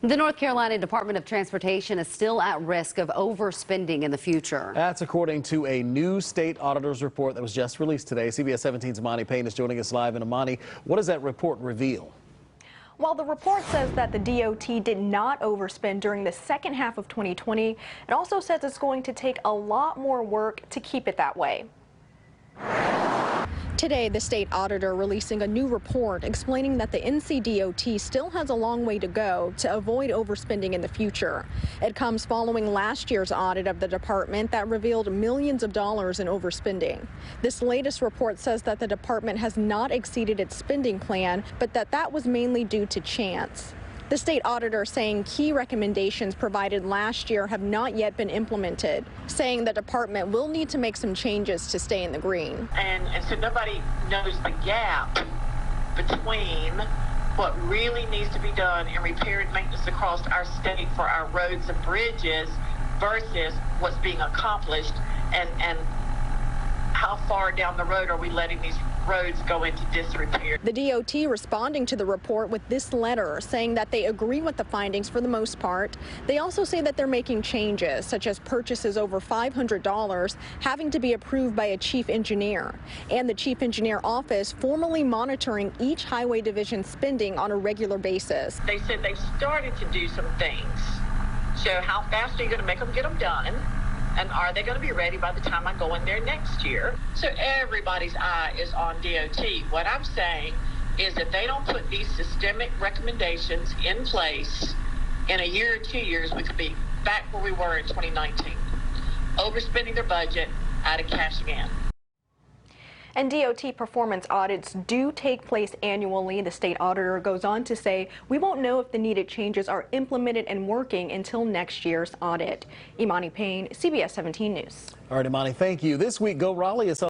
The North Carolina Department of Transportation is still at risk of overspending in the future. That's according to a new state auditor's report that was just released today. CBS 17's Imani Payne is joining us live. And Imani, what does that report reveal? While the report says that the DOT did not overspend during the second half of 2020, it also says it's going to take a lot more work to keep it that way. Today, the state auditor releasing a new report explaining that the NCDOT still has a long way to go to avoid overspending in the future. It comes following last year's audit of the department that revealed millions of dollars in overspending. This latest report says that the department has not exceeded its spending plan, but that was mainly due to chance. The state auditor saying key recommendations provided last year have not yet been implemented, saying the department will need to make some changes to stay in the green. And so nobody knows the gap between what really needs to be done in repair and maintenance across our state for our roads and bridges versus what's being accomplished, and how far down the road are we letting these roads go into disrepair. The DOT responding to the report with this letter saying that they agree with the findings for the most part. They also say that they're making changes, such as purchases over $500 having to be approved by a chief engineer, and the chief engineer office formally monitoring each highway division spending on a regular basis. They said they've started to do some things. So how fast are you going to make them get them done? And are they going to be ready by the time I go in there next year? So everybody's eye is on DOT. What I'm saying is if they don't put these systemic recommendations in place, in a year or 2 years, we could be back where we were in 2019. Overspending their budget, out of cash again. And DOT performance audits do take place annually. The state auditor goes on to say we won't know if the needed changes are implemented and working until next year's audit. Imani Payne, CBS 17 News. All right, Imani, thank you. This week, Go Raleigh is